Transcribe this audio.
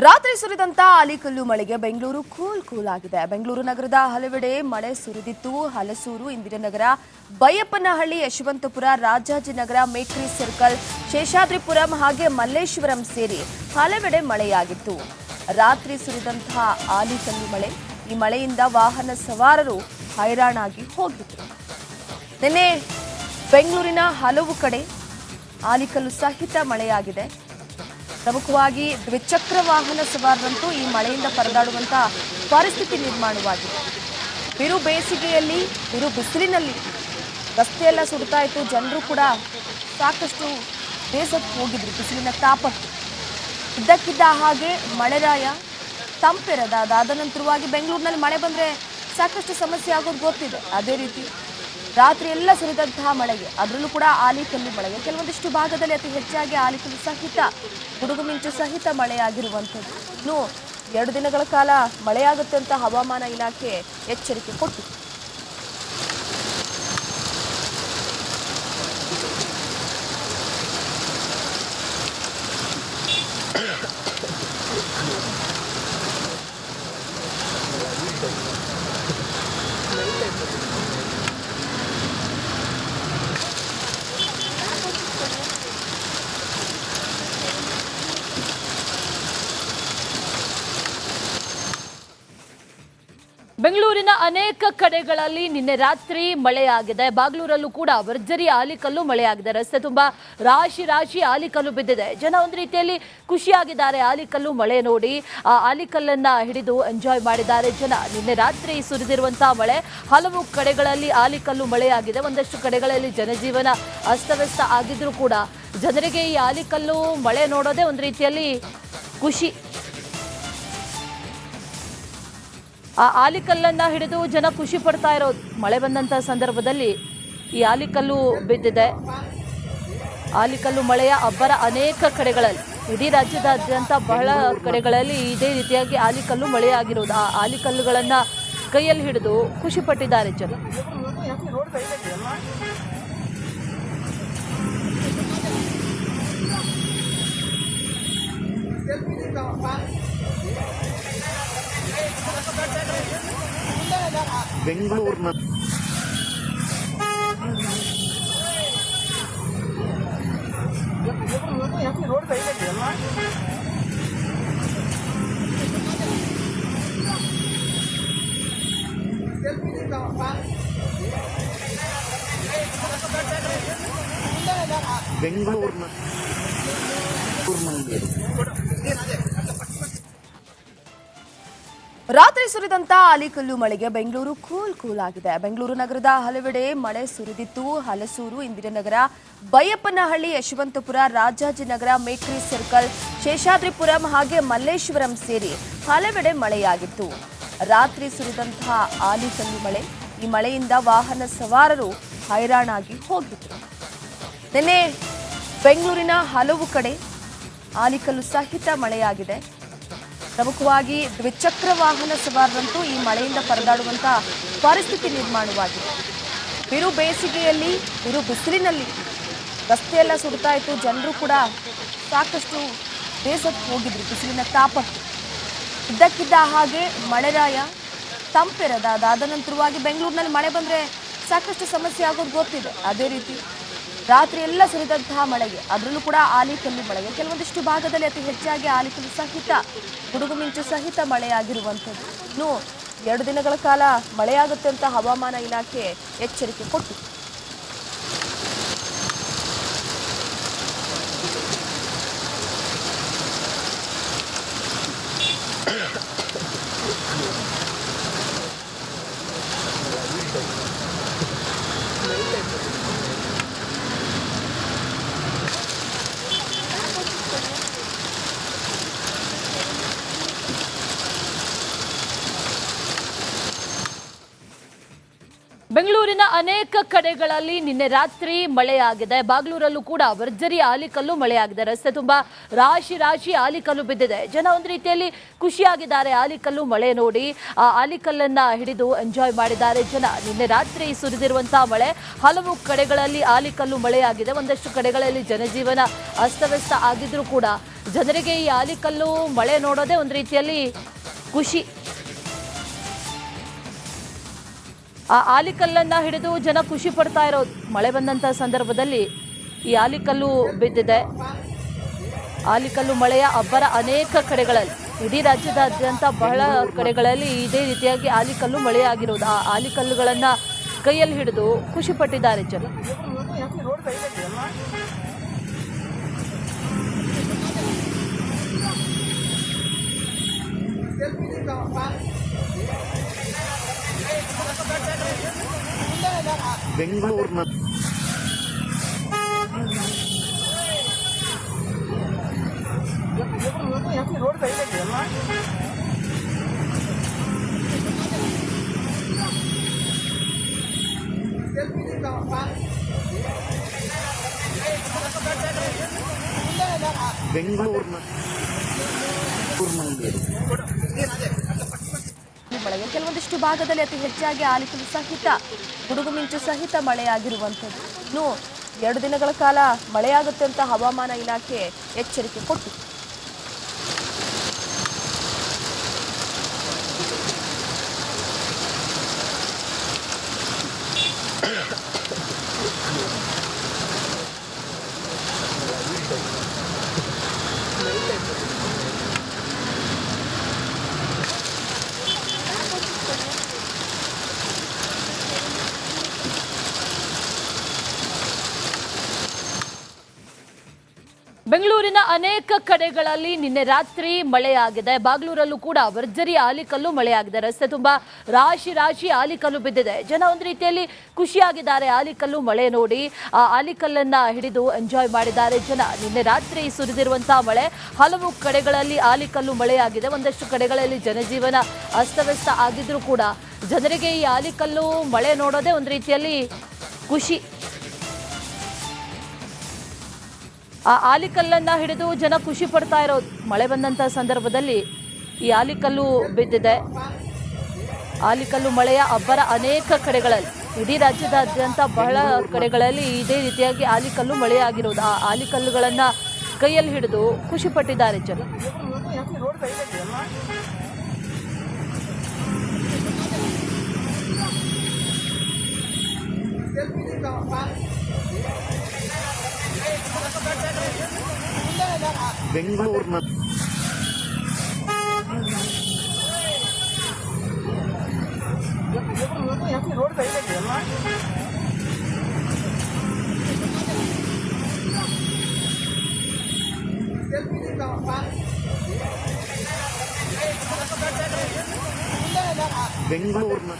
ರಾತ್ರಿ ಸುರಿದಂತ ಆಲಿಕಲ್ಲು ಮಳೆಗೆ ಬೆಂಗಳೂರು ಕೂಲ್ ಆಗಿದೆ. ಬೆಂಗಳೂರು ನಗರದ ಹಲವೆಡೆ ಮಳೆ ಸುರಿದಿತ್ತು. ಹಲಸೂರು, ಇಂದಿರಾನಗರ, ಬೈಯಪ್ಪನಹಳ್ಳಿ, ಯಶವಂತಪುರ, ರಾಜಾಜಿನಗರ, ಮೇಕ್ರಿ ಸರ್ಕಲ್, ಶೇಷಾದ್ರಿಪುರಂ ಹಾಗೆ ಮಲ್ಲೇಶ್ವರಂ ಸೇರಿ ಹಲವೆಡೆ ಮಳೆಯಾಗಿತ್ತು. ರಾತ್ರಿ ಸುರಿದಂತಹ ಆಲಿಕಲ್ಲು ಮಳೆ, ಈ ಮಳೆಯಿಂದ ವಾಹನ ಸವಾರರು ಹೈರಾಣಾಗಿ ಹೋಗಿದ್ರು. ನಿನ್ನೆ ಬೆಂಗಳೂರಿನ ಹಲವು ಕಡೆ ಆಲಿಕಲ್ಲು ಸಹಿತ ಮಳೆಯಾಗಿದೆ. ಪ್ರಮುಖವಾಗಿ ದ್ವಿಚಕ್ರ ವಾಹನ ಸವಾರರಂತೂ ಈ ಮಳೆಯಿಂದ ಪರದಾಡುವಂತಹ ಪರಿಸ್ಥಿತಿ ನಿರ್ಮಾಣವಾಗಿದೆ. ಬಿರು ಬೇಸಿಗೆಯಲ್ಲಿ, ಬಿರು ಬಿಸಿಲಿನಲ್ಲಿ ರಸ್ತೆಯೆಲ್ಲ ಸುಡ್ತಾ ಇತ್ತು. ಜನರು ಕೂಡ ಸಾಕಷ್ಟು ಬೇಸತ್ತು ಹೋಗಿದ್ರು ಬಿಸಿಲಿನ ತಾಪಕ್ಕೆ. ಇದ್ದಕ್ಕಿದ್ದ ಹಾಗೆ ಮಳೆರಾಯ ತಂಪೆರೆದ. ಅದಾದ ನಂತರವಾಗಿ ಬೆಂಗಳೂರಿನಲ್ಲಿ ಮಳೆ ಬಂದರೆ ಸಾಕಷ್ಟು ಸಮಸ್ಯೆ ಆಗೋದು ಗೊತ್ತಿದೆ. ಅದೇ ರೀತಿ ರಾತ್ರಿ ಎಲ್ಲ ಸುರಿದಂತಹ ಮಳೆಗೆ, ಅದರಲ್ಲೂ ಕೂಡ ಆಲಿಕಲ್ಲು ಮಳೆಗೆ ಕೆಲವೊಂದಿಷ್ಟು ಭಾಗದಲ್ಲಿ ಅತಿ ಹೆಚ್ಚಾಗಿ ಆಲಿಕಲ್ಲು ಸಹಿತ, ಗುಡುಗು ಮಿಂಚು ಸಹಿತ ಮಳೆಯಾಗಿರುವಂಥದ್ದು. ಇನ್ನು 2 ದಿನಗಳ ಕಾಲ ಮಳೆಯಾಗುತ್ತೆ ಅಂತ ಹವಾಮಾನ ಇಲಾಖೆ ಎಚ್ಚರಿಕೆ ಕೊಟ್ಟಿದೆ. ಬೆಂಗಳೂರಿನ ಅನೇಕ ಕಡೆಗಳಲ್ಲಿ ನಿನ್ನೆ ರಾತ್ರಿ ಮಳೆಯಾಗಿದೆ. ಬಾಗ್ಲೂರಲ್ಲೂ ಕೂಡ ಭರ್ಜರಿ ಆಲಿಕಲ್ಲು ಮಳೆಯಾಗಿದೆ. ರಸ್ತೆ ತುಂಬಾ ರಾಶಿ ಆಲಿಕಲ್ಲು ಬಿದ್ದಿದೆ. ಜನ ಒಂದು ರೀತಿಯಲ್ಲಿ ಖುಷಿಯಾಗಿದ್ದಾರೆ. ಆಲಿಕಲ್ಲು ಮಳೆ ನೋಡಿ ಆ ಆಲಿಕಲ್ಲನ್ನ ಹಿಡಿದು ಎಂಜಾಯ್ ಮಾಡಿದ್ದಾರೆ ಜನ. ನಿನ್ನೆ ರಾತ್ರಿ ಸುರಿದಿರುವಂತಹ ಮಳೆ, ಹಲವು ಕಡೆಗಳಲ್ಲಿ ಆಲಿಕಲ್ಲು ಮಳೆಯಾಗಿದೆ. ಒಂದಷ್ಟು ಕಡೆಗಳಲ್ಲಿ ಜನಜೀವನ ಅಸ್ತವ್ಯಸ್ತ ಆಗಿದ್ರು ಕೂಡ ಜನರಿಗೆ ಈ ಆಲಿಕಲ್ಲು ಮಳೆ ನೋಡೋದೇ ಒಂದು ರೀತಿಯಲ್ಲಿ ಖುಷಿ. ಆ ಆಲಿಕಲ್ಲನ್ನ ಹಿಡಿದು ಜನ ಖುಷಿ ಪಡ್ತಾ ಇರೋದು. ಮಳೆ ಬಂದಂಥ ಸಂದರ್ಭದಲ್ಲಿ ಈ ಆಲಿಕಲ್ಲು ಬಿದ್ದಿದೆ. ಆಲಿಕಲ್ಲು ಮಳೆಯ ಅಬ್ಬರ ಅನೇಕ ಕಡೆಗಳಲ್ಲಿ, ಇಡೀ ರಾಜ್ಯದಾದ್ಯಂತ ಬಹಳ ಕಡೆಗಳಲ್ಲಿ ಇದೇ ರೀತಿಯಾಗಿ ಆಲಿಕಲ್ಲು ಮಳೆಯಾಗಿರೋದು. ಆ ಆಲಿಕಲ್ಲುಗಳನ್ನು ಕೈಯಲ್ಲಿ ಹಿಡಿದು ಖುಷಿ ಪಟ್ಟಿದ್ದಾರೆ ಜನ. ಬೆಂಗಳೂರಿನ ರಾತ್ರಿ ಸುರಿದಂತ ಆಲಿಕಲ್ಲು ಮಳೆಗೆ ಬೆಂಗಳೂರು ಕೂಲ್ ಆಗಿದೆ. ಬೆಂಗಳೂರು ನಗರದ ಹಲವೆಡೆ ಮಳೆ ಸುರಿದಿತ್ತು. ಹಲಸೂರು, ಇಂದಿರಾನಗರ, ಬೈಯಪ್ಪನಹಳ್ಳಿ, ಯಶವಂತಪುರ, ರಾಜಾಜಿನಗರ, ಮೇಕ್ರಿ ಸರ್ಕಲ್, ಶೇಷಾದ್ರಿಪುರಂ ಹಾಗೆ ಮಲ್ಲೇಶ್ವರಂ ಸೇರಿ ಹಲವೆಡೆ ಮಳೆಯಾಗಿತ್ತು. ರಾತ್ರಿ ಸುರಿದಂತಹ ಆಲಿಕಲ್ಲು ಮಳೆ, ಈ ಮಳೆಯಿಂದ ವಾಹನ ಸವಾರರು ಹೈರಾಣಾಗಿ ಹೋಗಿದ್ರು. ನಿನ್ನೆ ಬೆಂಗಳೂರಿನ ಹಲವು ಕಡೆ ಆಲಿಕಲ್ಲು ಸಹಿತ ಮಳೆಯಾಗಿದೆ. ಪ್ರಮುಖವಾಗಿ ದ್ವಿಚಕ್ರ ವಾಹನ ಸವಾರರಂತೂ ಈ ಮಳೆಯಿಂದ ಪರದಾಡುವಂತಹ ಪರಿಸ್ಥಿತಿ ನಿರ್ಮಾಣವಾಗಿದೆ. ಬಿರು ಬೇಸಿಗೆಯಲ್ಲಿ, ಬಿರು ಬಿಸಿಲಿನಲ್ಲಿ ರಸ್ತೆಯೆಲ್ಲ ಸುಡ್ತಾ ಇತ್ತು. ಜನರು ಕೂಡ ಸಾಕಷ್ಟು ಬೇಸತ್ತು ಹೋಗಿದ್ರು ಬಿಸಿಲಿನ ತಾಪಕ್ಕೆ. ಇದ್ದಕ್ಕಿದ್ದ ಹಾಗೆ ಮಳೆರಾಯ ತಂಪೆರೆದ. ಅದಾದ ನಂತರವಾಗಿ ಬೆಂಗಳೂರಿನಲ್ಲಿ ಮಳೆ ಬಂದರೆ ಸಾಕಷ್ಟು ಸಮಸ್ಯೆ ಆಗೋದು ಗೊತ್ತಿದೆ. ಅದೇ ರೀತಿ ರಾತ್ರಿ ಎಲ್ಲ ಸುರಿದಂತಹ ಮಳೆಗೆ, ಅದರಲ್ಲೂ ಕೂಡ ಆಲಿಕಲ್ಲು ಮಳೆಗೆ ಕೆಲವೊಂದಿಷ್ಟು ಭಾಗದಲ್ಲಿ ಅತಿ ಹೆಚ್ಚಾಗಿ ಆಲಿಕಲ್ಲು ಸಹಿತ, ಗುಡುಗು ಮಿಂಚು ಸಹಿತ ಮಳೆಯಾಗಿರುವಂಥದ್ದು. ಇನ್ನು 2 ದಿನಗಳ ಕಾಲ ಮಳೆಯಾಗುತ್ತೆ ಅಂತ ಹವಾಮಾನ ಇಲಾಖೆ ಎಚ್ಚರಿಕೆ ಕೊಟ್ಟಿದೆ. ಬೆಂಗಳೂರಿನ ಅನೇಕ ಕಡೆಗಳಲ್ಲಿ ನಿನ್ನೆ ರಾತ್ರಿ ಮಳೆಯಾಗಿದೆ. ಬಾಗ್ಲೂರಲ್ಲೂ ಕೂಡ ಭರ್ಜರಿ ಆಲಿಕಲ್ಲು ಮಳೆಯಾಗಿದೆ. ರಸ್ತೆ ತುಂಬಾ ರಾಶಿ ರಾಶಿ ಆಲಿಕಲ್ಲು ಬಿದ್ದಿದೆ. ಜನ ಒಂದು ರೀತಿಯಲ್ಲಿ ಖುಷಿಯಾಗಿದ್ದಾರೆ ಆಲಿಕಲ್ಲು ಮಳೆ ನೋಡಿ. ಆ ಆಲಿಕಲ್ಲನ್ನ ಹಿಡಿದು ಎಂಜಾಯ್ ಮಾಡಿದ್ದಾರೆ ಜನ. ನಿನ್ನೆ ರಾತ್ರಿ ಸುರಿದಿರುವಂತಹ ಮಳೆ ಹಲವು ಕಡೆಗಳಲ್ಲಿ ಆಲಿಕಲ್ಲು ಮಳೆಯಾಗಿದೆ. ಒಂದಷ್ಟು ಕಡೆಗಳಲ್ಲಿ ಜನಜೀವನ ಅಸ್ತವ್ಯಸ್ತ ಆಗಿದ್ರೂ ಕೂಡ ಜನರಿಗೆ ಈ ಆಲಿಕಲ್ಲು ಮಳೆ ನೋಡೋದೇ ಒಂದು ರೀತಿಯಲ್ಲಿ ಖುಷಿ. ಆ ಆಲಿಕಲ್ಲನ್ನ ಹಿಡಿದು ಜನ ಖುಷಿ ಪಡ್ತಾ ಇರೋದು. ಮಳೆ ಬಂದಂಥ ಸಂದರ್ಭದಲ್ಲಿ ಈ ಆಲಿಕಲ್ಲು ಬಿದ್ದಿದೆ. ಆಲಿಕಲ್ಲು ಮಳೆಯ ಅಬ್ಬರ ಅನೇಕ ಕಡೆಗಳಲ್ಲಿ, ಇಡೀ ರಾಜ್ಯದಾದ್ಯಂತ ಬಹಳ ಕಡೆಗಳಲ್ಲಿ ಇದೇ ರೀತಿಯಾಗಿ ಆಲಿಕಲ್ಲು ಮಳೆಯಾಗಿರೋದು. ಆ ಆಲಿಕಲ್ಲುಗಳನ್ನ ಕೈಯಲ್ಲಿ ಹಿಡಿದು ಖುಷಿ ಪಟ್ಟಿದ್ದಾರೆ ಜನ. ಬೆಂಗಳೂರಿನ ಮಳೆಗೆ ಕೆಲವೊಂದಿಷ್ಟು ಭಾಗದಲ್ಲಿ ಅತಿ ಹೆಚ್ಚಾಗಿ ಆಲಿಕಲ್ಲು ಸಹಿತ ಗುಡುಗು ಮಿಂಚು ಸಹಿತ ಮಳೆಯಾಗಿರುವಂಥದ್ದು. ಇನ್ನು 2 ದಿನಗಳ ಕಾಲ ಮಳೆಯಾಗುತ್ತೆ ಅಂತ ಹವಾಮಾನ ಇಲಾಖೆ ಎಚ್ಚರಿಕೆ ಕೊಟ್ಟಿದೆ. ಬೆಂಗಳೂರಿನ ಅನೇಕ ಕಡೆಗಳಲ್ಲಿ ನಿನ್ನೆ ರಾತ್ರಿ ಮಳೆಯಾಗಿದೆ. ಬಾಗ್ಲೂರಲ್ಲೂ ಕೂಡ ಭರ್ಜರಿ ಆಲಿಕಲ್ಲು ಮಳೆಯಾಗಿದೆ. ರಸ್ತೆ ತುಂಬಾ ರಾಶಿ ರಾಶಿ ಆಲಿಕಲ್ಲು ಬಿದ್ದಿದೆ. ಜನ ಒಂದು ರೀತಿಯಲ್ಲಿ ಖುಷಿಯಾಗಿದ್ದಾರೆ ಆಲಿಕಲ್ಲು ಮಳೆ ನೋಡಿ. ಆ ಆಲಿಕಲ್ಲನ್ನ ಹಿಡಿದು ಎಂಜಾಯ್ ಮಾಡಿದ್ದಾರೆ ಜನ. ನಿನ್ನೆ ರಾತ್ರಿ ಸುರಿದಿರುವಂತಹ ಮಳೆ ಹಲವು ಕಡೆಗಳಲ್ಲಿ ಆಲಿಕಲ್ಲು ಮಳೆಯಾಗಿದೆ. ಒಂದಷ್ಟು ಕಡೆಗಳಲ್ಲಿ ಜನಜೀವನ ಅಸ್ತವ್ಯಸ್ತ ಆಗಿದ್ರೂ ಕೂಡ ಜನರಿಗೆ ಈ ಆಲಿಕಲ್ಲು ಮಳೆ ನೋಡೋದೇ ಒಂದು ರೀತಿಯಲ್ಲಿ ಖುಷಿ. ಆ ಆಲಿಕಲ್ಲನ್ನ ಹಿಡಿದು ಜನ ಖುಷಿ ಪಡ್ತಾ ಇರೋದು. ಮಳೆ ಬಂದಂಥ ಸಂದರ್ಭದಲ್ಲಿ ಈ ಆಲಿಕಲ್ಲು ಬಿದ್ದಿದೆ. ಆಲಿಕಲ್ಲು ಮಳೆಯ ಅಬ್ಬರ ಅನೇಕ ಕಡೆಗಳಲ್ಲಿ, ಇಡೀ ರಾಜ್ಯದಾದ್ಯಂತ ಬಹಳ ಕಡೆಗಳಲ್ಲಿ ಇದೇ ರೀತಿಯಾಗಿ ಆಲಿಕಲ್ಲು ಮಳೆಯಾಗಿರೋದು. ಆ ಆಲಿಕಲ್ಲುಗಳನ್ನ ಕೈಯಲ್ಲಿ ಹಿಡಿದು ಖುಷಿ ಪಟ್ಟಿದ್ದಾರೆ ಜನ. ಬೆಂಗಳೂರಿನ ಬೆಂಗಳೂರಿನ